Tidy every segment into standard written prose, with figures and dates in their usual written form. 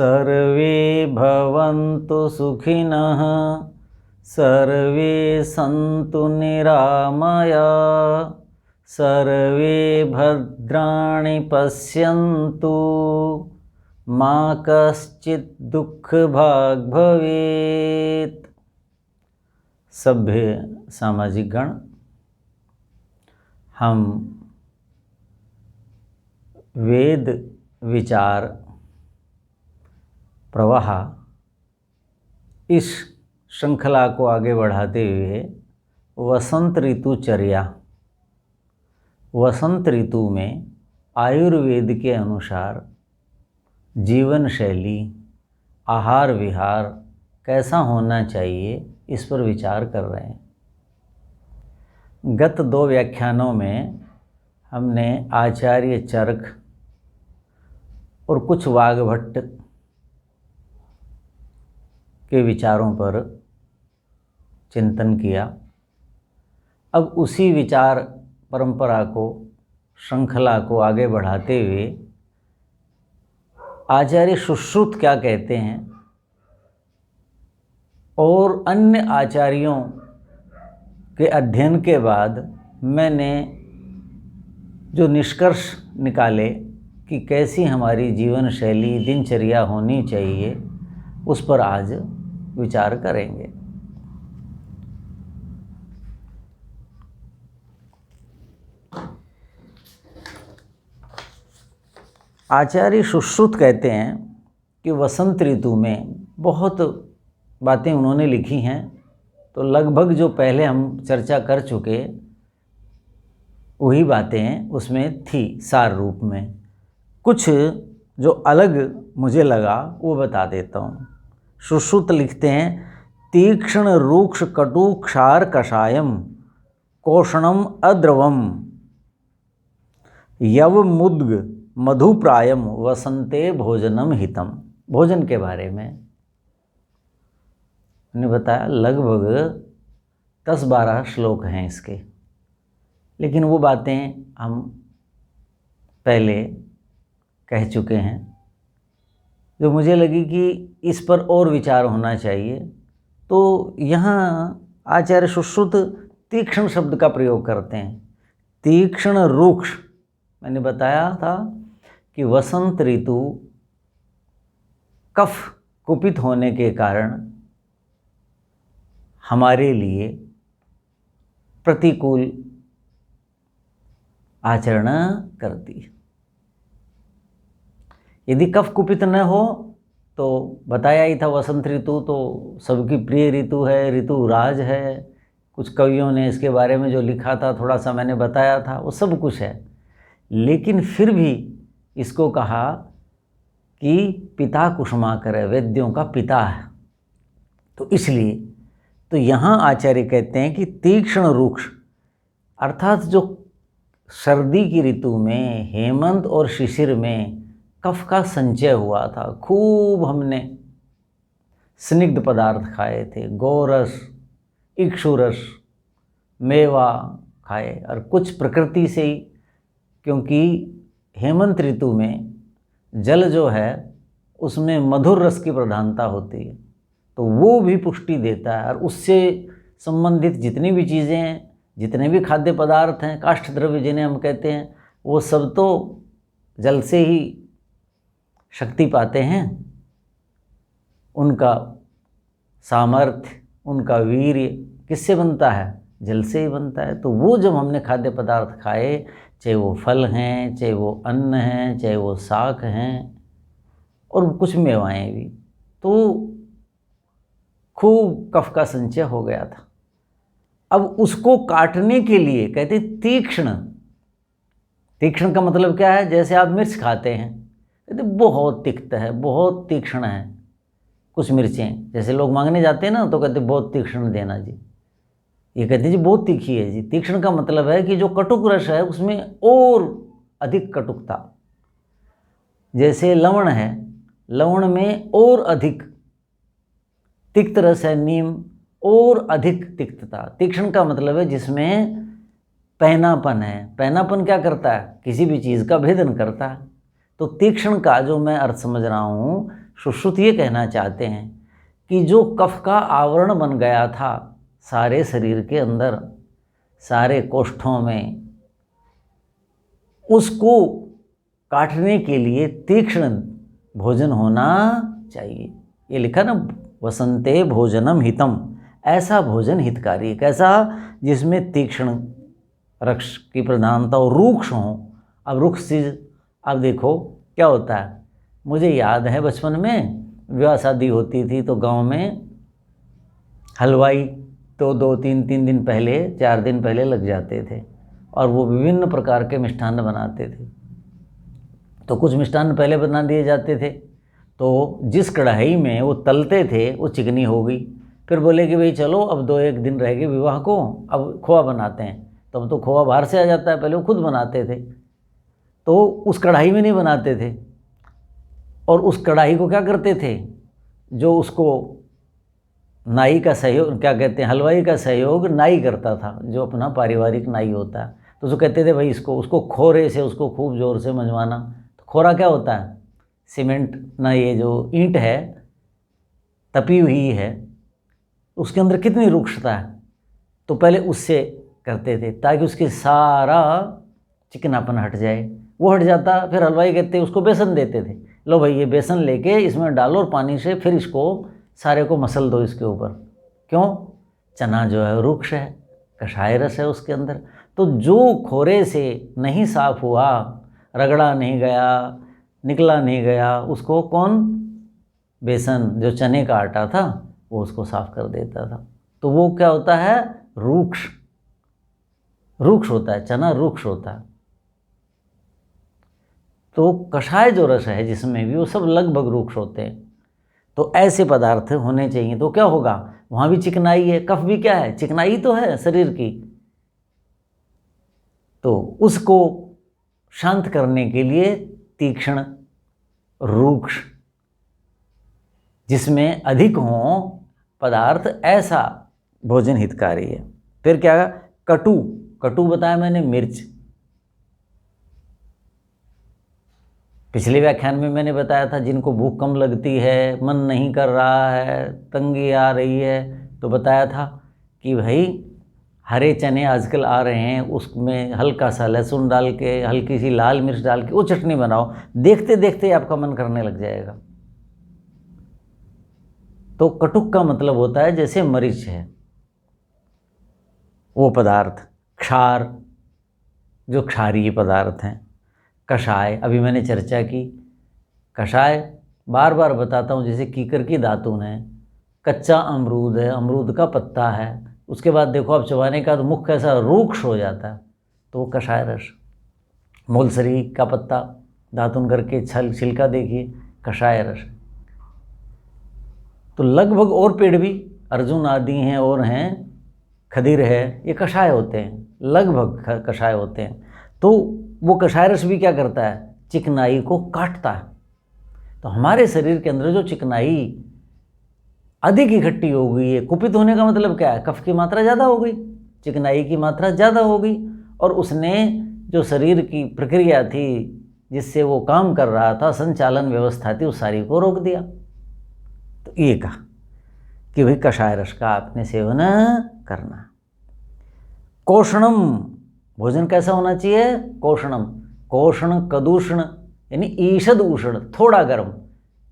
सर्वे भवन्तु सुखिनः सर्वे सन्तु निरामयाः सर्वे भद्राणि पश्यन्तु मा कश्चित् दुःखभाग् भवेत्। सभ्य सामाजिक गण, हम वेद विचार प्रवाह इस श्रृंखला को आगे बढ़ाते हुए वसंत ऋतुचर्या, वसंत ऋतु में आयुर्वेद के अनुसार जीवन शैली, आहार विहार कैसा होना चाहिए, इस पर विचार कर रहे हैं। गत 2 व्याख्यानों में हमने आचार्य चरक और कुछ वाग्भट्ट के विचारों पर चिंतन किया। अब उसी विचार परंपरा को, श्रृंखला को आगे बढ़ाते हुए आचार्य सुश्रुत क्या कहते हैं और अन्य आचार्यों के अध्ययन के बाद मैंने जो निष्कर्ष निकाले कि कैसी हमारी जीवन शैली, दिनचर्या होनी चाहिए, उस पर आज विचार करेंगे। आचार्य सुश्रुत कहते हैं कि वसंत ऋतु में बहुत बातें उन्होंने लिखी हैं, तो लगभग जो पहले हम चर्चा कर चुके वही बातें उसमें थी सार रूप में। कुछ जो अलग मुझे लगा वो बता देता हूँ। सुश्रुत लिखते हैं, तीक्ष्ण रूक्ष कटु क्षार कषायम कोषणम अद्रवम यव मुद्ग मधुप्रायम वसंते भोजनम हितम। भोजन के बारे में मैंने बताया लगभग 10-12 श्लोक हैं इसके, लेकिन वो बातें हम पहले कह चुके हैं जो मुझे लगी कि इस पर और विचार होना चाहिए। तो यहाँ आचार्य सुश्रुत तीक्ष्ण शब्द का प्रयोग करते हैं। तीक्ष्ण रूक्ष, मैंने बताया था कि वसंत ऋतु कफ कुपित होने के कारण हमारे लिए प्रतिकूल आचरण करती है। यदि कफ कुपित न हो तो बताया ही था, वसंत ऋतु तो सबकी प्रिय ऋतु है, ऋतु राज है। कुछ कवियों ने इसके बारे में जो लिखा था थोड़ा सा मैंने बताया था, वो सब कुछ है। लेकिन फिर भी इसको कहा कि पिता कुसुमाकर है, वेद्यों का पिता है। तो इसलिए तो यहाँ आचार्य कहते हैं कि तीक्ष्ण रूक्ष अर्थात जो सर्दी की ऋतु में, हेमंत और शिशिर में कफ का संचय हुआ था, खूब हमने स्निग्ध पदार्थ खाए थे, गोरस, इक्षुरस, मेवा खाए, और कुछ प्रकृति से ही, क्योंकि हेमंत ऋतु में जल जो है उसमें मधुर रस की प्रधानता होती है, तो वो भी पुष्टि देता है। और उससे संबंधित जितनी भी चीज़ें हैं, जितने भी खाद्य पदार्थ हैं, काष्ठ द्रव्य जिन्हें हम कहते हैं, वो सब तो जल से ही शक्ति पाते हैं। उनका सामर्थ्य, उनका वीर्य किससे बनता है? जल से ही बनता है। तो वो जब हमने खाद्य पदार्थ खाए, चाहे वो फल हैं, चाहे वो अन्न हैं, चाहे वो शाक हैं और कुछ मेवाएं भी, तो खूब कफ का संचय हो गया था। अब उसको काटने के लिए कहते तीक्ष्ण। तीक्ष्ण का मतलब क्या है? जैसे आप मिर्च खाते हैं, कहते बहुत तिक्त है, बहुत तीक्ष्ण है। कुछ मिर्चें जैसे लोग मांगने जाते हैं ना, तो कहते बहुत तीक्ष्ण देना जी। ये कहते जी बहुत तीखी है जी। तीक्ष्ण का मतलब है कि जो कटुक रस है उसमें और अधिक कटुकता। जैसे लवण है, लवण में और अधिक तिक्त रस है, नीम और अधिक तिक्तता। तीक्ष्ण का मतलब है जिसमें पहनापन है। पहनापन क्या करता है? किसी भी चीज़ का भेदन करता है। तो तीक्ष्ण का जो मैं अर्थ समझ रहा हूँ सुश्रुत ये कहना चाहते हैं कि जो कफ का आवरण बन गया था सारे शरीर के अंदर, सारे कोष्ठों में, उसको काटने के लिए तीक्ष्ण भोजन होना चाहिए। ये लिखा ना, वसंते भोजनम हितम, ऐसा भोजन हितकारी। कैसा? जिसमें तीक्ष्ण रक्ष की प्रधानता हो, रूक्ष हो। अब रूक्ष चीज, अब देखो क्या होता है, मुझे याद है बचपन में विवाह शादी होती थी तो गांव में हलवाई तो 2-3 दिन पहले, 4 दिन पहले लग जाते थे और वो विभिन्न प्रकार के मिष्ठान्न बनाते थे। तो कुछ मिष्ठान्न पहले बना दिए जाते थे, तो जिस कढ़ाई में वो तलते थे वो चिकनी हो गई। फिर बोले कि भाई चलो अब 2-1 दिन रह गए विवाह को, अब खोआ बनाते हैं। तब तो खोआ बाहर से आ जाता है, पहले वो खुद बनाते थे, तो उस कढ़ाई में नहीं बनाते थे। और उस कढ़ाई को क्या करते थे, जो उसको नाई का सहयोग, क्या कहते हैं, हलवाई का सहयोग नाई करता था, जो अपना पारिवारिक नाई होता है। तो उसको कहते थे भाई उसको खोरे से उसको खूब ज़ोर से मंजवाना। तो खोरा क्या होता है? सीमेंट ना, ये जो ईंट है तपी हुई है, उसके अंदर कितनी रुक्षता है, तो पहले उससे करते थे ताकि उसके सारा चिकनापन हट जाए। वो हट जाता, फिर हलवाई कहते उसको बेसन देते थे, लो भाई ये बेसन लेके इसमें डालो और पानी से फिर इसको सारे को मसल दो इसके ऊपर। क्यों? चना जो है रुक्ष है, कषाय रस है उसके अंदर। तो जो खोरे से नहीं साफ हुआ, रगड़ा नहीं गया, निकला नहीं गया, उसको कौन, बेसन जो चने का आटा था वो उसको साफ कर देता था। तो वो क्या होता है, रूक्ष, रूक्ष होता है, चना रूक्ष होता है। तो कषाय जो रस है जिसमें भी, वो सब लगभग रूक्ष होते हैं। तो ऐसे पदार्थ होने चाहिए। तो क्या होगा, वहाँ भी चिकनाई है, कफ भी क्या है, चिकनाई तो है शरीर की। तो उसको शांत करने के लिए तीक्ष्ण रूक्ष जिसमें अधिक हो पदार्थ, ऐसा भोजन हितकारी है। फिर क्या, कटु, कटु बताया मैंने, मिर्च। पिछले व्याख्यान में मैंने बताया था जिनको भूख कम लगती है, मन नहीं कर रहा है, तंगी आ रही है, तो बताया था कि भाई हरे चने आजकल आ रहे हैं, उसमें हल्का सा लहसुन डाल के, हल्की सी लाल मिर्च डाल के वो चटनी बनाओ, देखते देखते आपका मन करने लग जाएगा। तो कटुक का मतलब होता है जैसे मरीच है वो पदार्थ, क्षार जो क्षारीय पदार्थ हैं, कषाय अभी मैंने चर्चा की। कषाय बार बार बताता हूँ, जैसे कीकर की दातून है, कच्चा अमरूद है, अमरूद का पत्ता है, उसके बाद देखो आप चबाने का तो मुख कैसा रूक्ष हो जाता है, तो वो कषाय रस। मोलसरी का पत्ता दातून करके छिलका देखिए, कषाय रस। तो लगभग और पेड़ भी, अर्जुन आदि हैं और हैं, खदीर है, ये कषाय होते हैं, लगभग कषाय होते हैं। तो वो कषाय रस भी क्या करता है, चिकनाई को काटता है। तो हमारे शरीर के अंदर जो चिकनाई अधिक इकट्ठी हो गई है, कुपित होने का मतलब क्या है, कफ की मात्रा ज़्यादा हो गई, चिकनाई की मात्रा ज़्यादा हो गई, और उसने जो शरीर की प्रक्रिया थी जिससे वो काम कर रहा था, संचालन व्यवस्था थी, उस सारी को रोक दिया। तो ये कहा कि भाई कषाय रस का आपने सेवन करना। कोषणम, भोजन कैसा होना चाहिए, कोषणम, कोषण कदूषण यानी ईषद उष्ण, थोड़ा गर्म,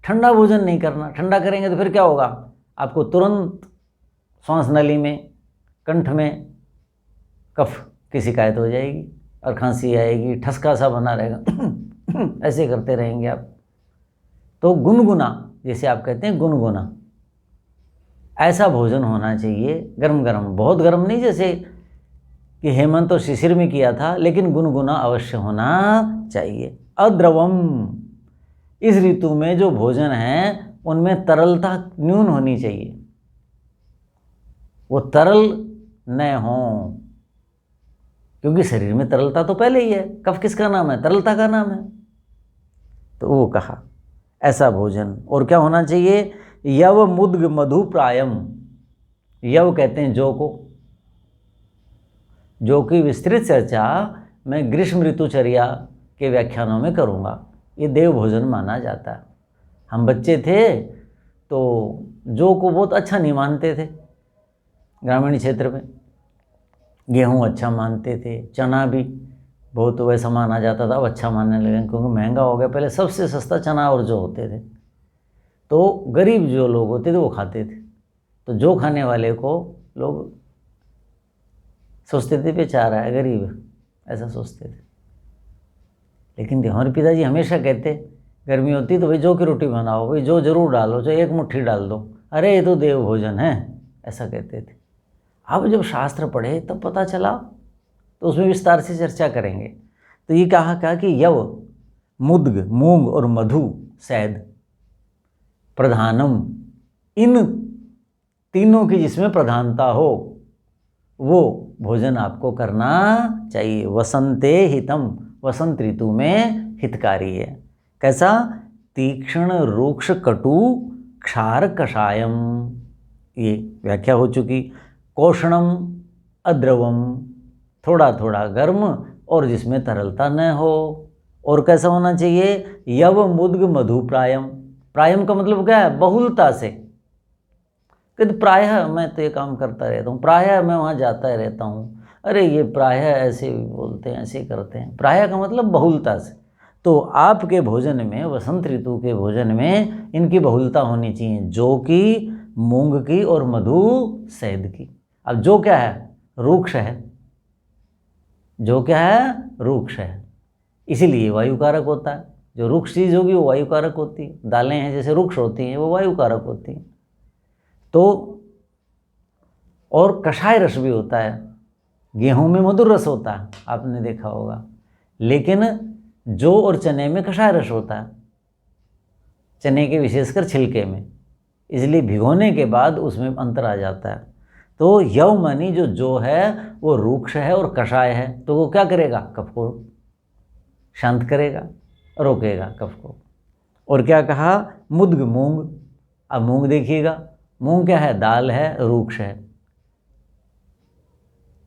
ठंडा भोजन नहीं करना। ठंडा करेंगे तो फिर क्या होगा, आपको तुरंत श्वास नली में, कंठ में कफ की शिकायत हो जाएगी और खांसी आएगी, ठसका सा बना रहेगा ऐसे करते रहेंगे आप। तो गुनगुना, जैसे आप कहते हैं गुनगुना, ऐसा भोजन होना चाहिए, गर्म गर्म, बहुत गर्म नहीं जैसे कि हेमंत और शिशिर में किया था, लेकिन गुनगुना अवश्य होना चाहिए। अद्रवम, इस ऋतु में जो भोजन है उनमें तरलता न्यून होनी चाहिए, वो तरल न हो, क्योंकि शरीर में तरलता तो पहले ही है। कफ किसका नाम है, तरलता का नाम है। तो वो कहा ऐसा भोजन। और क्या होना चाहिए, यव मुद्ग मधु प्रायम, यव कहते हैं जौ को, जो कि विस्तृत चर्चा मैं ग्रीष्म ऋतुचर्या के व्याख्यानों में करूँगा। ये देव भोजन माना जाता है। हम बच्चे थे तो जौ को बहुत अच्छा नहीं मानते थे, ग्रामीण क्षेत्र में गेहूँ अच्छा मानते थे, चना भी बहुत वैसा माना जाता था, अब अच्छा मानने लगे क्योंकि महंगा हो गया। पहले सबसे सस्ता चना और जौ होते थे, तो गरीब जो लोग होते थे वो खाते थे। तो जौ खाने वाले को लोग सोचते थे बेचारा है, गरीब है, ऐसा सोचते थे। लेकिन हमारे पिताजी हमेशा कहते, गर्मी होती तो भाई जौ की रोटी बनाओ, भाई जौ जरूर डालो, चाहे एक मुट्ठी डाल दो, अरे ये तो देव भोजन है, ऐसा कहते थे। अब जब शास्त्र पढ़े तब पता चला, तो उसमें विस्तार से चर्चा करेंगे। तो ये कहा कि यव, मुद्ग, मूंग और मधु, शहद, प्रधानम, इन तीनों की जिसमें प्रधानता हो वो भोजन आपको करना चाहिए। वसंते हितम, वसंत ऋतु में हितकारी है। कैसा? तीक्ष्ण रूक्ष कटु क्षार कषायम, ये व्याख्या हो चुकी। कोषणम अद्रवम, थोड़ा थोड़ा गर्म और जिसमें तरलता न हो। और कैसा होना चाहिए? यव मुद्ग मधु प्रायम, प्रायम का मतलब क्या है? बहुलता से। कहते प्रायः मैं तो ये काम करता रहता हूँ, प्रायः मैं वहाँ जाता रहता हूँ, अरे ये प्रायः ऐसे बोलते हैं, ऐसे करते हैं। प्रायः का मतलब बहुलता से। तो आपके भोजन में, वसंत ऋतु के भोजन में इनकी बहुलता होनी चाहिए, जौ की, मूंग की और मधु शहद की। अब जौ क्या है? रूक्ष है। जौ क्या है? रूक्ष है, इसीलिए वायुकारक होता है। जो रूक्ष चीज़ होगी वो वायुकारक होती है। दालें हैं जैसे रूक्ष होती हैं, वो वायुकारक होती हैं। तो और कषाय रस भी होता है, गेहूं में मधुर रस होता है, आपने देखा होगा। लेकिन जौ और चने में कषाय रस होता है, चने के विशेषकर छिलके में, इसलिए भिगोने के बाद उसमें अंतर आ जाता है। तो यव मानी जो जौ है वो रूक्ष है और कषाय है, तो वो क्या करेगा? कफ को शांत करेगा, रोकेगा कफ को। और क्या कहा? मुद्ग, मूंग। अब मूंग देखिएगा, मूंग क्या है? दाल है, रूक्ष है।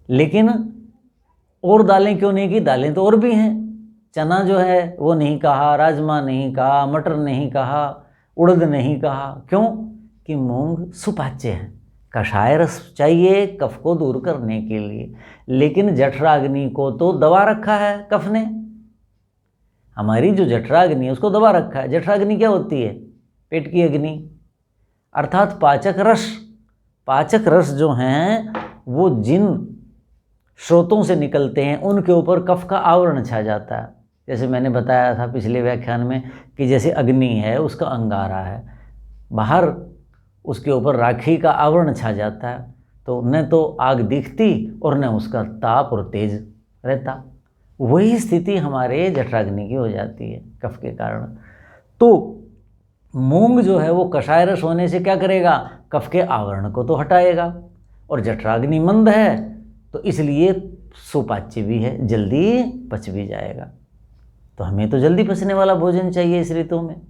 लेकिन और दालें क्यों नहीं की? दालें तो और भी हैं। चना जो है वो नहीं कहा, राजमा नहीं कहा, मटर नहीं कहा, उड़द नहीं कहा। क्यों? कि मूंग सुपाच्य है, कषाय रस चाहिए कफ को दूर करने के लिए। लेकिन जठराग्नि को तो दबा रखा है कफ ने। हमारी जो जठराग्नि है उसको दबा रखा है। जठराग्नि क्या होती है? पेट की अग्नि, अर्थात पाचक रस। पाचक रस जो हैं वो जिन स्रोतों से निकलते हैं उनके ऊपर कफ का आवरण छा जाता है। जैसे मैंने बताया था पिछले व्याख्यान में कि जैसे अग्नि है, उसका अंगारा है, बाहर उसके ऊपर राखी का आवरण छा जाता है, तो न तो आग दिखती और न उसका ताप और तेज रहता। वही स्थिति हमारे जठराग्नि की हो जाती है कफ के कारण। तो मूंग जो है वो कषाय रस होने से क्या करेगा? कफ के आवरण को तो हटाएगा। और जठराग्नि मंद है तो इसलिए सुपाच्य भी है, जल्दी पच भी जाएगा। तो हमें तो जल्दी पचने वाला भोजन चाहिए इस ऋतु में,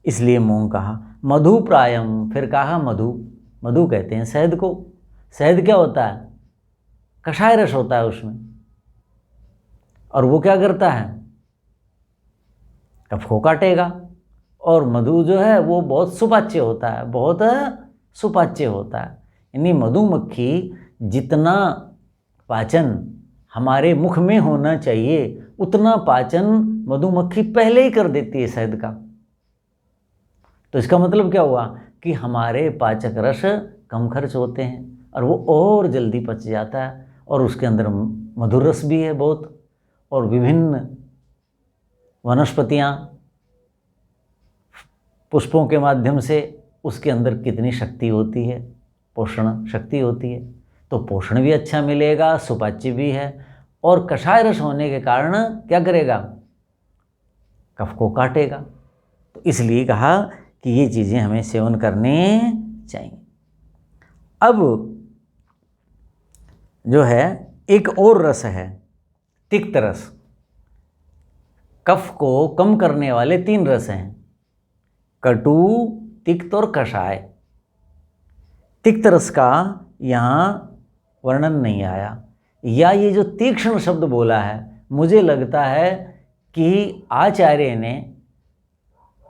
इसलिए मूंग कहा। मधु प्रायम, फिर कहा मधु। मधु कहते हैं शहद को। शहद क्या होता है? कषाय रस होता है उसमें, और वो क्या करता है? कफ को काटेगा। और मधु जो है वो बहुत सुपाच्य होता है, बहुत सुपाच्य होता है। यानी मधुमक्खी जितना पाचन हमारे मुख में होना चाहिए उतना पाचन मधुमक्खी पहले ही कर देती है शहद का। तो इसका मतलब क्या हुआ? कि हमारे पाचक रस कम खर्च होते हैं और वो और जल्दी पच जाता है। और उसके अंदर मधुर रस भी है बहुत, और विभिन्न वनस्पतियाँ, पुष्पों के माध्यम से उसके अंदर कितनी शक्ति होती है, पोषण शक्ति होती है। तो पोषण भी अच्छा मिलेगा, सुपाच्य भी है, और कषाय रस होने के कारण क्या करेगा? कफ को काटेगा। तो इसलिए कहा कि ये चीज़ें हमें सेवन करने चाहिए। अब जो है एक और रस है, तिक्त रस। कफ को कम करने वाले 3 रस हैं, कटु, तिक्त और कषाय। तिक्त रस का यहाँ वर्णन नहीं आया, या ये जो तीक्ष्ण शब्द बोला है, मुझे लगता है कि आचार्य ने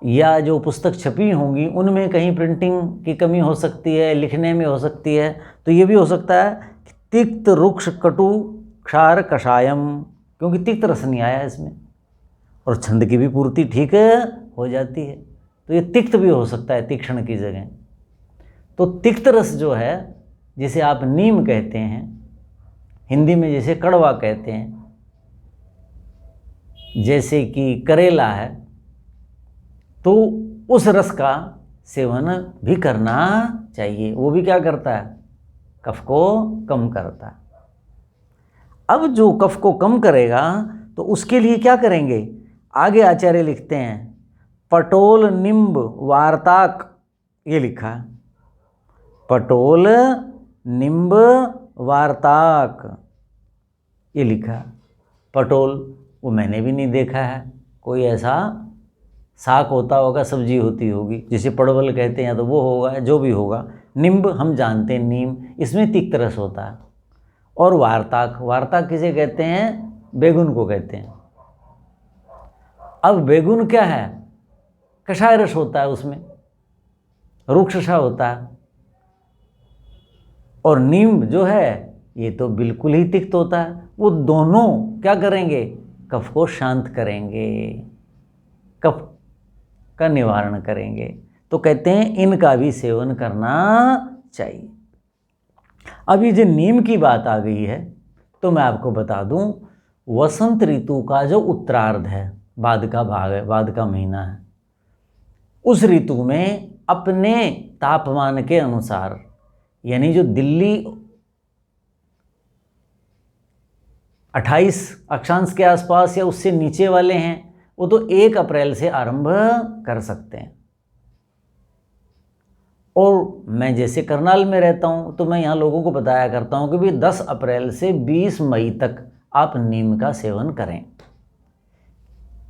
या जो पुस्तक छपी होंगी उनमें कहीं प्रिंटिंग की कमी हो सकती है, लिखने में हो सकती है। तो ये भी हो सकता है कि तिक्त रुक्ष कटु क्षार कषायम, क्योंकि तिक्त रस नहीं आया इसमें, और छंद की भी पूर्ति ठीक हो जाती है। तो ये तिक्त भी हो सकता है तीक्ष्ण की जगह। तो तिक्त रस जो है, जिसे आप नीम कहते हैं, हिंदी में जैसे कड़वा कहते हैं, जैसे कि करेला है, तो उस रस का सेवन भी करना चाहिए। वो भी क्या करता है? कफ को कम करता है। अब जो कफ को कम करेगा तो उसके लिए क्या करेंगे? आगे आचार्य लिखते हैं पटोल निम्ब वार्ताक, ये लिखा है पटोल निम्ब वार्ताक, ये लिखा है। पटोल वो मैंने भी नहीं देखा है, कोई ऐसा साग होता होगा, सब्जी होती होगी, जिसे पड़वल कहते हैं, तो वो होगा, जो भी होगा। निम्ब हम जानते हैं, नीम, इसमें तिक्त रस होता है। और वार्ताक, वार्ताक किसे कहते हैं? बैगुन को कहते हैं। अब बैगुन क्या है? कषाय रस होता है उसमें, रुक्षसा होता है। और नीम जो है ये तो बिल्कुल ही तिक्त होता है। वो दोनों क्या करेंगे? कफ को शांत करेंगे, कफ का निवारण करेंगे। तो कहते हैं इनका भी सेवन करना चाहिए। अब ये जो नीम की बात आ गई है, तो मैं आपको बता दूं, वसंत ऋतु का जो उत्तरार्ध है, बाद का भाग है, बाद का महीना है, उस ऋतु में अपने तापमान के अनुसार, यानी जो दिल्ली 28 अक्षांश के आसपास या उससे नीचे वाले हैं, वो तो 1 अप्रैल से आरंभ कर सकते हैं। और मैं जैसे करनाल में रहता हूँ, तो मैं यहाँ लोगों को बताया करता हूँ कि भाई 10 अप्रैल से 20 मई तक आप नीम का सेवन करें।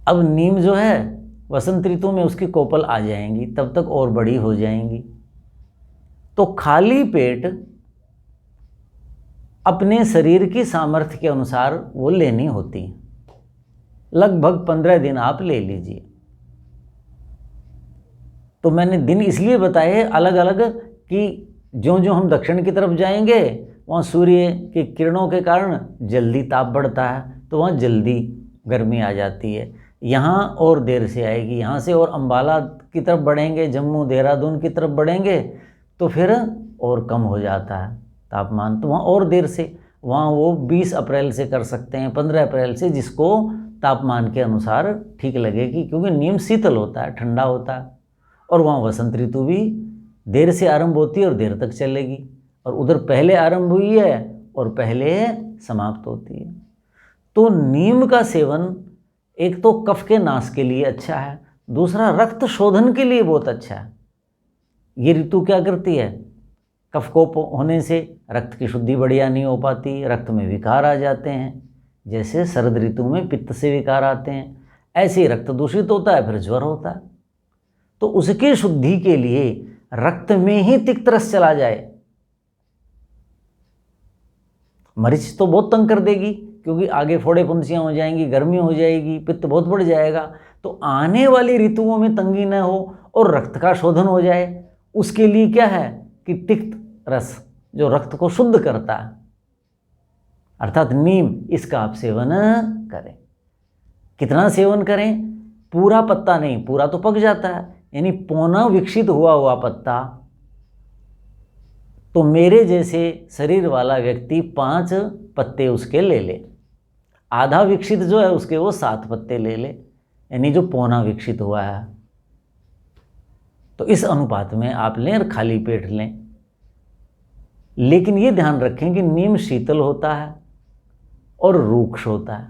अब नीम जो है वसंत ऋतु में उसकी कोपल आ जाएंगी, तब तक और बड़ी हो जाएंगी। तो खाली पेट अपने शरीर की सामर्थ्य के अनुसार वो लेनी होती है। लगभग 15 दिन आप ले लीजिए। तो मैंने दिन इसलिए बताए अलग अलग कि ज्यों ज्यों हम दक्षिण की तरफ जाएंगे, वहाँ सूर्य की किरणों के कारण जल्दी ताप बढ़ता है, तो वहाँ जल्दी गर्मी आ जाती है। यहाँ और देर से आएगी। यहाँ से और अंबाला की तरफ बढ़ेंगे, जम्मू देहरादून की तरफ बढ़ेंगे, तो फिर और कम हो जाता है तापमान, तो वहाँ और देर से। वहाँ वो 20 अप्रैल से कर सकते हैं, 15 अप्रैल से, जिसको तापमान के अनुसार ठीक लगेगी, क्योंकि नीम शीतल होता है, ठंडा होता है। और वहाँ वसंत ऋतु भी देर से आरंभ होती है और देर तक चलेगी, और उधर पहले आरंभ हुई है और पहले समाप्त होती है। तो नीम का सेवन एक तो कफ के नाश के लिए अच्छा है, दूसरा रक्त शोधन के लिए बहुत अच्छा है। ये ऋतु क्या करती है? कफ को होने से रक्त की शुद्धि बढ़िया नहीं हो पाती, रक्त में विकार आ जाते हैं। जैसे शरद ऋतु में पित्त से विकार आते हैं, ऐसे ही रक्त दूषित होता है, फिर ज्वर होता है। तो उसकी शुद्धि के लिए रक्त में ही तिक्त रस चला जाए। मरीच तो बहुत तंग कर देगी, क्योंकि आगे फोड़े फुंसियाँ हो जाएंगी, गर्मी हो जाएगी, पित्त बहुत बढ़ जाएगा। तो आने वाली ऋतुओं में तंगी न हो और रक्त का शोधन हो जाए, उसके लिए क्या है कि तिक्त रस जो रक्त को शुद्ध करता है, अर्थात नीम, इसका आप सेवन करें। कितना सेवन करें? पूरा पत्ता नहीं, पूरा तो पक जाता है, यानी पौना विकसित हुआ पत्ता। तो मेरे जैसे शरीर वाला व्यक्ति 5 पत्ते उसके ले ले, आधा विकसित जो है उसके वो 7 पत्ते ले ले, यानी जो पौना विकसित हुआ है। तो इस अनुपात में आप लें और खाली पेट लें। लेकिन ये ध्यान रखें कि नीम शीतल होता है और रूक्ष होता है।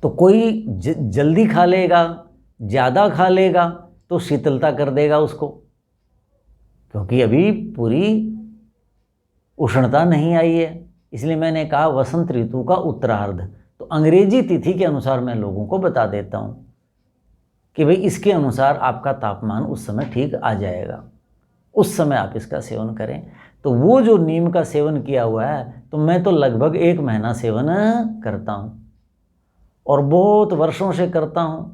तो कोई जल्दी खा लेगा, ज़्यादा खा लेगा, तो शीतलता कर देगा उसको, क्योंकि अभी पूरी उष्णता नहीं आई है। इसलिए मैंने कहा वसंत ऋतु का उत्तरार्ध। तो अंग्रेजी तिथि के अनुसार मैं लोगों को बता देता हूँ कि भाई इसके अनुसार आपका तापमान उस समय ठीक आ जाएगा, उस समय आप इसका सेवन करें। तो वो जो नीम का सेवन किया हुआ है, तो मैं तो लगभग 1 महीना सेवन करता हूँ और बहुत वर्षों से करता हूँ।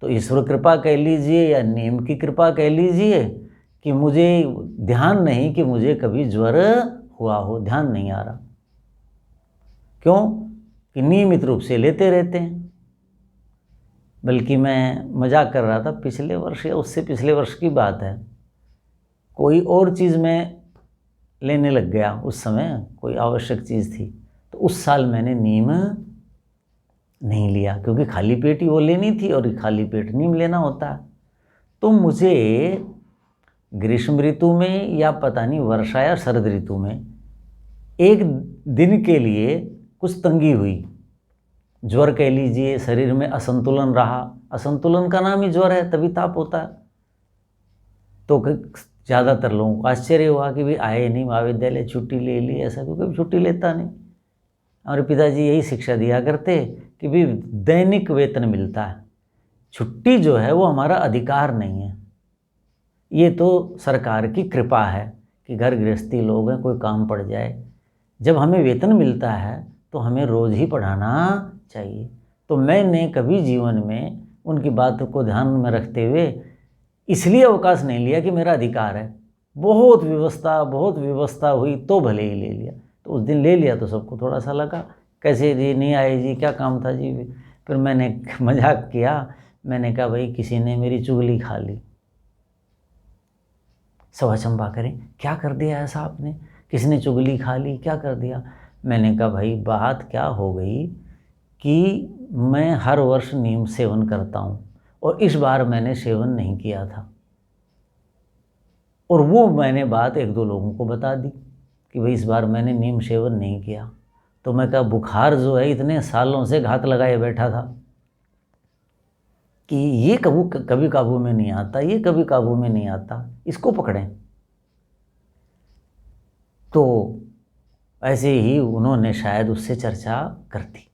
तो ईश्वर कृपा कह लीजिए या नीम की कृपा कह लीजिए कि मुझे ध्यान नहीं कि मुझे कभी ज्वर हुआ हो, ध्यान नहीं आ रहा। क्यों? कि नियमित रूप से लेते रहते हैं। बल्कि मैं मजाक कर रहा था, पिछले वर्ष या उससे पिछले वर्ष की बात है, कोई और चीज़ मैं लेने लग गया। उस समय कोई आवश्यक चीज़ थी, तो उस साल मैंने नीम नहीं लिया, क्योंकि खाली पेट ही वो लेनी थी और खाली पेट नीम लेना होता है। तो मुझे ग्रीष्म ऋतु में या पता नहीं वर्षा या शरद ऋतु में एक दिन के लिए कुछ तंगी हुई, ज्वर कह लीजिए, शरीर में असंतुलन रहा। असंतुलन का नाम ही ज्वर है, तभी ताप होता है। तो ज़्यादातर लोगों को आश्चर्य हुआ कि भाई आए नहीं महाविद्यालय, छुट्टी ले ली। ऐसा कोई कभी छुट्टी लेता नहीं। हमारे पिताजी यही शिक्षा दिया करते कि भाई दैनिक वेतन मिलता है, छुट्टी जो है वो हमारा अधिकार नहीं है, ये तो सरकार की कृपा है कि घर गृहस्थी लोग हैं, कोई काम पड़ जाए। जब हमें वेतन मिलता है तो हमें रोज़ ही पढ़ाना चाहिए। तो मैंने कभी जीवन में उनकी बात को ध्यान में रखते हुए इसलिए अवकाश नहीं लिया कि मेरा अधिकार है। बहुत व्यवस्था हुई तो भले ही ले लिया। तो उस दिन ले लिया तो सबको थोड़ा सा लगा, कैसे जी नहीं आए जी, क्या काम था जी। फिर मैंने मजाक किया, मैंने कहा भाई किसी ने मेरी चुगली खा ली। सब अचंभा करें, क्या कर दिया ऐसा आपने, किसने चुगली खा ली, क्या कर दिया। मैंने कहा भाई बात क्या हो गई कि मैं हर वर्ष नीम सेवन करता हूँ और इस बार मैंने सेवन नहीं किया था। और वो मैंने बात एक दो लोगों को बता दी कि भाई इस बार मैंने नीम सेवन नहीं किया। तो मैं कहा बुखार जो है इतने सालों से घात लगाए बैठा था कि ये कभी काबू में नहीं आता, ये कभी काबू में नहीं आता, इसको पकड़ें। तो ऐसे ही उन्होंने शायद उससे चर्चा कर दी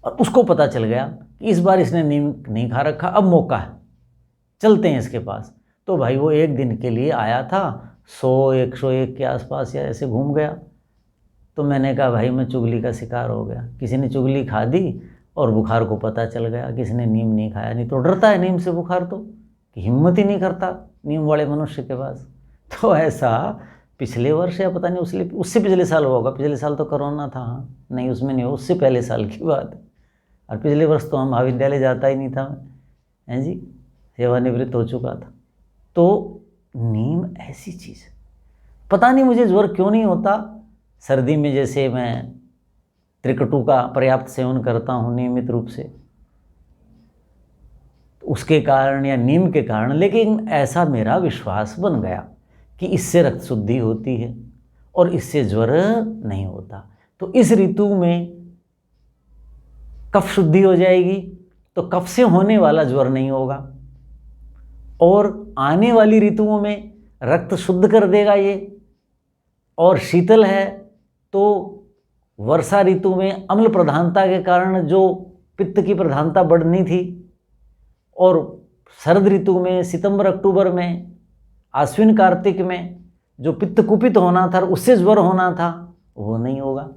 और उसको पता चल गया कि इस बार इसने नीम नहीं खा रखा, अब मौका है, चलते हैं इसके पास। तो भाई वो एक दिन के लिए आया था, 101 के आसपास या ऐसे घूम गया। तो मैंने कहा भाई मैं चुगली का शिकार हो गया, किसी ने चुगली खा दी और बुखार को पता चल गया कि इसने नीम नहीं खाया। नहीं तो डरता है नीम से बुखार, तो कि हिम्मत ही नहीं करता नीम वाले मनुष्य के पास। तो ऐसा पिछले वर्ष या पता नहीं उससे पिछले साल हुआ होगा। पिछले साल तो कोरोना था, हाँ नहीं उसमें नहीं हुआ, उससे पहले साल की बात है। और पिछले वर्ष तो हम महाविद्यालय जाता ही नहीं था मैं, हैं जी, सेवानिवृत्त हो चुका था। तो नीम ऐसी चीज़, पता नहीं मुझे ज्वर क्यों नहीं होता। सर्दी में जैसे मैं त्रिकटु का पर्याप्त सेवन करता हूँ नियमित रूप से, तो उसके कारण या नीम के कारण, लेकिन ऐसा मेरा विश्वास बन गया कि इससे रक्त शुद्धि होती है और इससे ज्वर नहीं होता। तो इस ऋतु में कफ शुद्धि हो जाएगी, तो कफ से होने वाला ज्वर नहीं होगा। और आने वाली ऋतुओं में रक्त शुद्ध कर देगा ये। और शीतल है तो वर्षा ऋतु में अम्ल प्रधानता के कारण जो पित्त की प्रधानता बढ़नी थी, और शरद ऋतु में सितंबर अक्टूबर में, आश्विन कार्तिक में जो पित्त कुपित होना था, उससे ज्वर होना था, वो नहीं होगा।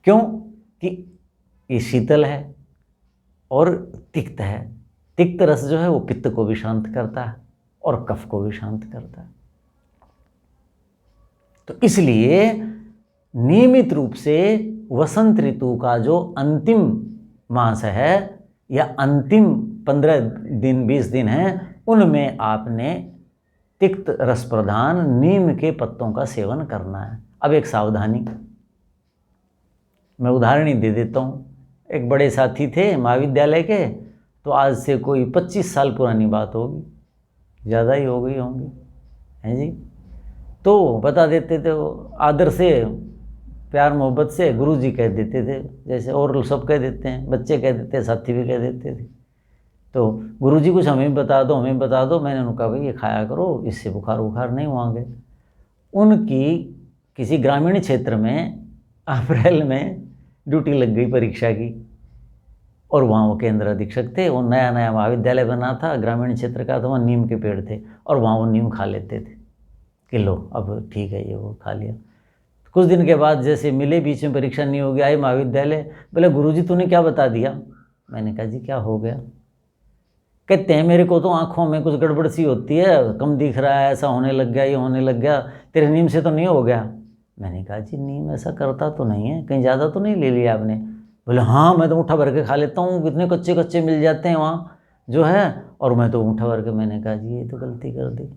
क्यों? कि ये शीतल है और तिक्त है। तिक्त रस जो है वो पित्त को भी शांत करता है और कफ को भी शांत करता है। तो इसलिए नियमित रूप से वसंत ऋतु का जो अंतिम मास है या अंतिम 15 दिन 20 दिन हैं, उनमें आपने तिक्त रस प्रधान नीम के पत्तों का सेवन करना है। अब एक सावधानी, मैं उदाहरण ही दे देता हूँ। एक बड़े साथी थे महाविद्यालय के, तो आज से कोई 25 साल पुरानी बात होगी, ज़्यादा ही हो गई होंगी, हैं जी। तो बता देते थे वो, आदर से प्यार मोहब्बत से गुरुजी कह देते थे, जैसे और सब कह देते हैं, बच्चे कह देते हैं, साथी भी कह देते थे। तो गुरुजी कुछ हमें बता दो, हमें बता दो। मैंने उनका भाई ये खाया करो, इससे बुखार नहीं होंगे। उनकी किसी ग्रामीण क्षेत्र में अप्रैल में ड्यूटी लग गई परीक्षा की, और वहाँ वो केंद्र अधीक्षक थे। वो नया नया महाविद्यालय बना था, ग्रामीण क्षेत्र का, तो वहाँ नीम के पेड़ थे और वहाँ वो नीम खा लेते थे कि लो अब ठीक है, ये वो खा लिया। कुछ दिन के बाद जैसे मिले, बीच में परीक्षा नहीं होगी, आए महाविद्यालय, बोले गुरुजी तूने क्या बता दिया। मैंने कहा जी क्या हो गया? कहते हैं मेरे को तो आँखों में कुछ गड़बड़ सी होती है, कम दिख रहा है, ऐसा होने लग गया, ये होने लग गया, तेरे नीम से तो नहीं हो गया? मैंने कहा जी नीम ऐसा करता तो नहीं है, कहीं ज़्यादा तो नहीं ले लिया आपने? बोले हाँ मैं तो मुट्ठा भर के खा लेता हूँ, कितने कच्चे कच्चे मिल जाते हैं वहाँ जो है, और मैं तो मुट्ठा भर के। मैंने कहा जी ये तो गलती कर दी।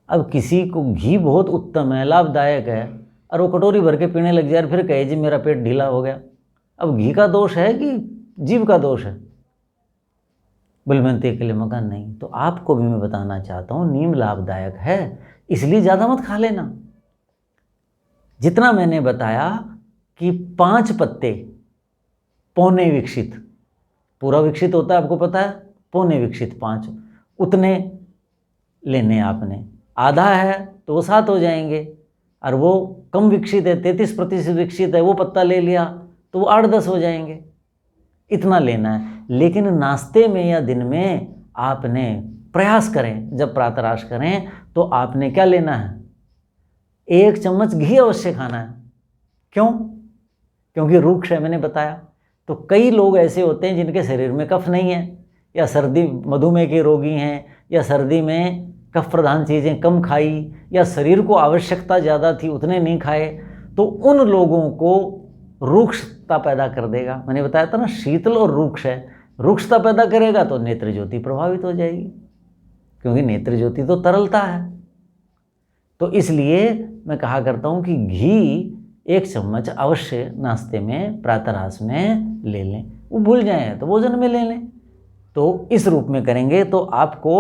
अब किसी को घी बहुत उत्तम है, लाभदायक है, और वो कटोरी भर के पीने लग जाए, फिर कहे जी मेरा पेट ढीला हो गया। अब घी का दोष है कि जीव का दोष है? बलवंती के लिए मकान नहीं। तो आपको भी मैं बताना चाहता हूँ नीम लाभदायक है, इसलिए ज़्यादा मत खा लेना। जितना मैंने बताया कि 5 पत्ते पौने विकसित, पूरा विकसित होता है आपको पता है, पौने विकसित 5, उतने लेने आपने। आधा है तो वो 7 हो जाएंगे, और वो कम विकसित है 33% विकसित है, वो पत्ता ले लिया तो वो 8-10 हो जाएंगे। इतना लेना है। लेकिन नाश्ते में या दिन में आपने प्रयास करें, जब प्रातराश करें तो आपने क्या लेना है? 1 चम्मच घी अवश्य खाना है। क्यों? क्योंकि रूक्ष है, मैंने बताया। तो कई लोग ऐसे होते हैं जिनके शरीर में कफ नहीं है, या सर्दी मधुमेह के रोगी हैं, या सर्दी में कफ प्रधान चीज़ें कम खाई, या शरीर को आवश्यकता ज़्यादा थी उतने नहीं खाए, तो उन लोगों को रूक्षता पैदा कर देगा। मैंने बताया था ना, शीतल और रूक्ष है, रूक्षता पैदा करेगा तो नेत्र ज्योति प्रभावित हो जाएगी, क्योंकि नेत्र ज्योति तो तरलता है। तो इसलिए मैं कहा करता हूँ कि घी 1 चम्मच अवश्य नाश्ते में प्रातराश में ले लें। वो भूल जाएं तो भोजन में ले लें। तो इस रूप में करेंगे तो आपको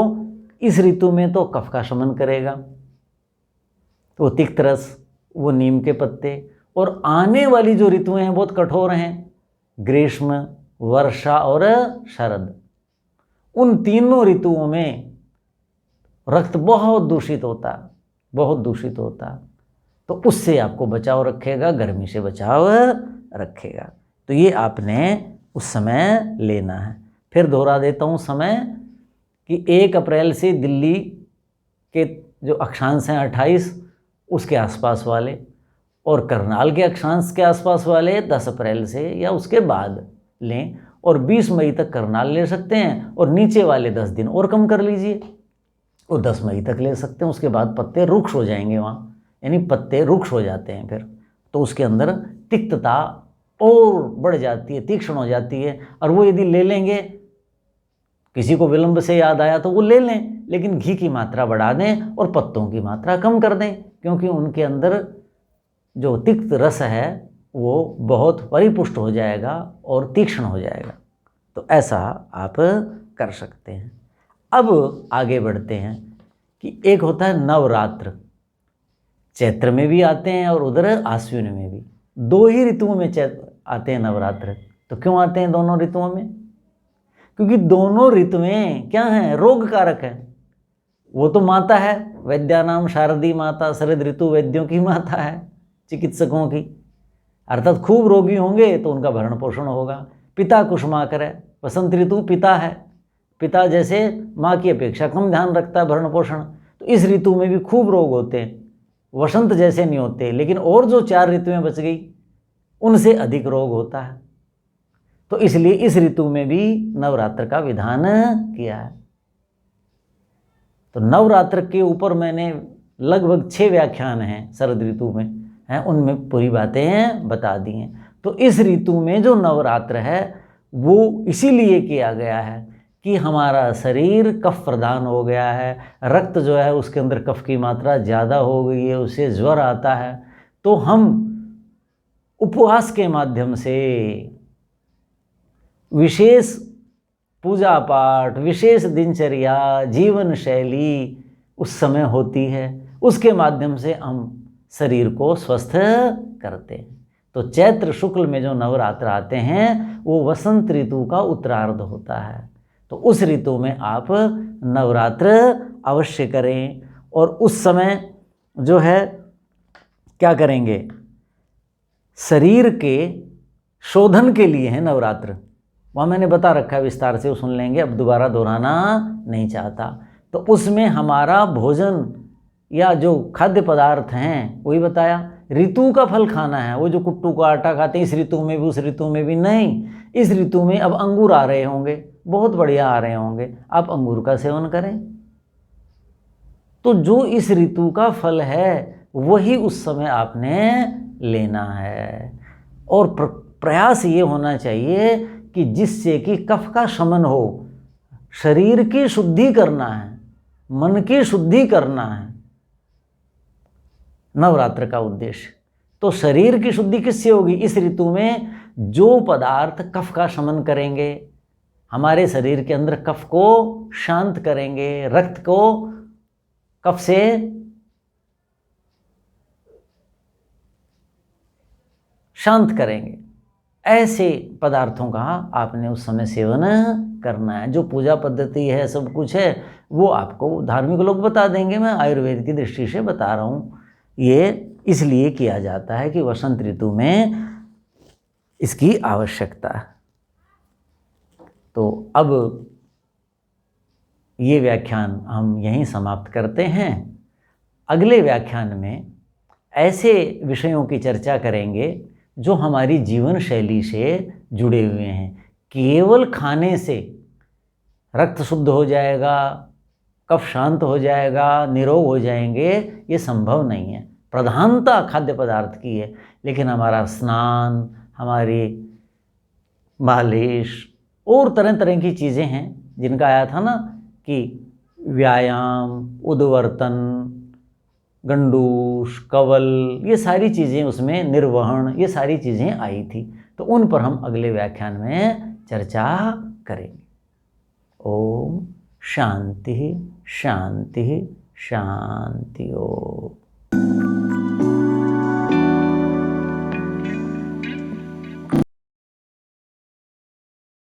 इस ऋतु में तो कफ का शमन करेगा, तो तिक्त रस, वो नीम के पत्ते। और आने वाली जो ऋतुएं हैं बहुत कठोर हैं, ग्रीष्म, वर्षा और शरद। उन तीनों ऋतुओं में रक्त बहुत दूषित होता, बहुत दूषित होता, तो उससे आपको बचाव रखेगा, गर्मी से बचाव रखेगा। तो ये आपने उस समय लेना है। फिर दोहरा देता हूँ समय कि 1 अप्रैल से दिल्ली के जो अक्षांश हैं 28, उसके आसपास वाले, और करनाल के अक्षांश के आसपास वाले 10 अप्रैल से या उसके बाद लें, और 20 मई तक करनाल ले सकते हैं, और नीचे वाले 10 दिन और कम कर लीजिए, वो 10 मई तक ले सकते हैं। उसके बाद पत्ते रुक्ष हो जाएंगे वहाँ, यानी पत्ते रुक्ष हो जाते हैं फिर, तो उसके अंदर तिक्तता और बढ़ जाती है, तीक्ष्ण हो जाती है। और वो यदि ले लेंगे, किसी को विलंब से याद आया तो वो ले लें, लेकिन घी की मात्रा बढ़ा दें और पत्तों की मात्रा कम कर दें, क्योंकि उनके अंदर जो तिक्त रस है वो बहुत परिपुष्ट हो जाएगा और तीक्ष्ण हो जाएगा। तो ऐसा आप कर सकते हैं। अब आगे बढ़ते हैं कि एक होता है नवरात्र, चैत्र में भी आते हैं और उधर आश्विन में भी। 2 ही ऋतुओं में आते हैं नवरात्र। तो क्यों आते हैं दोनों ऋतुओं में? क्योंकि दोनों ऋतुएं क्या हैं? रोग कारक है। वो तो माता है, वैद्यानाम शारदी माता, शरद ऋतु वैद्यों की माता है, चिकित्सकों की, अर्थात खूब रोगी होंगे तो उनका भरण पोषण होगा। पिता कुसुमाकर है, वसंत ऋतु पिता है, पिता जैसे माँ की अपेक्षा कम ध्यान रखता है भरण पोषण, तो इस ऋतु में भी खूब रोग होते हैं, वसंत जैसे नहीं होते। लेकिन और जो 4 ऋतुएं बच गई उनसे अधिक रोग होता है। तो इसलिए इस ऋतु में भी नवरात्र का विधान किया है। तो नवरात्र के ऊपर मैंने लगभग 6 व्याख्यान हैं शरद ऋतु में हैं, उनमें पूरी बातें बता दी हैं। तो इस ऋतु में जो नवरात्र है वो इसीलिए किया गया है कि हमारा शरीर कफ प्रधान हो गया है, रक्त जो है उसके अंदर कफ की मात्रा ज़्यादा हो गई है, उससे ज्वर आता है। तो हम उपवास के माध्यम से विशेष पूजा पाठ, विशेष दिनचर्या, जीवन शैली उस समय होती है, उसके माध्यम से हम शरीर को स्वस्थ करते हैं। तो चैत्र शुक्ल में जो नवरात्र आते हैं वो वसंत ऋतु का उत्तरार्ध होता है। तो उस ऋतु में आप नवरात्र अवश्य करें। और उस समय जो है क्या करेंगे? शरीर के शोधन के लिए है नवरात्र, वहाँ मैंने बता रखा है विस्तार से, वो सुन लेंगे, अब दोबारा दोहराना नहीं चाहता। तो उसमें हमारा भोजन या जो खाद्य पदार्थ हैं वही बताया। ऋतु का फल खाना है, वो जो कुट्टू का आटा खाते हैं इस ऋतु में भी उस ऋतु में भी नहीं। इस ऋतु में अब अंगूर आ रहे होंगे, बहुत बढ़िया आ रहे होंगे, आप अंगूर का सेवन करें। तो जो इस ऋतु का फल है वही उस समय आपने लेना है। और प्रयास ये होना चाहिए कि जिससे कि कफ का शमन हो, शरीर की शुद्धि करना है, मन की शुद्धि करना है नवरात्र का उद्देश्य। तो शरीर की शुद्धि किससे होगी? इस ऋतु में जो पदार्थ कफ का शमन करेंगे, हमारे शरीर के अंदर कफ को शांत करेंगे, रक्त को कफ से शांत करेंगे, ऐसे पदार्थों का आपने उस समय सेवन करना है। जो पूजा पद्धति है, सब कुछ है, वो आपको धार्मिक लोग बता देंगे, मैं आयुर्वेद की दृष्टि से बता रहा हूँ। ये इसलिए किया जाता है कि वसंत ऋतु में इसकी आवश्यकता है। तो अब ये व्याख्यान हम यहीं समाप्त करते हैं। अगले व्याख्यान में ऐसे विषयों की चर्चा करेंगे जो हमारी जीवन शैली से जुड़े हुए हैं। केवल खाने से रक्त शुद्ध हो जाएगा, कफ शांत हो जाएगा, निरोग हो जाएंगे, ये संभव नहीं है। प्रधानता खाद्य पदार्थ की है, लेकिन हमारा स्नान, हमारी मालिश और तरह तरह की चीज़ें हैं जिनका आया था ना कि व्यायाम, उद्वर्तन, गंडूश, कवल, ये सारी चीज़ें उसमें, निर्वहन, ये सारी चीज़ें आई थी। तो उन पर हम अगले व्याख्यान में चर्चा करेंगे। ओम शांति शांति शांति। ओम।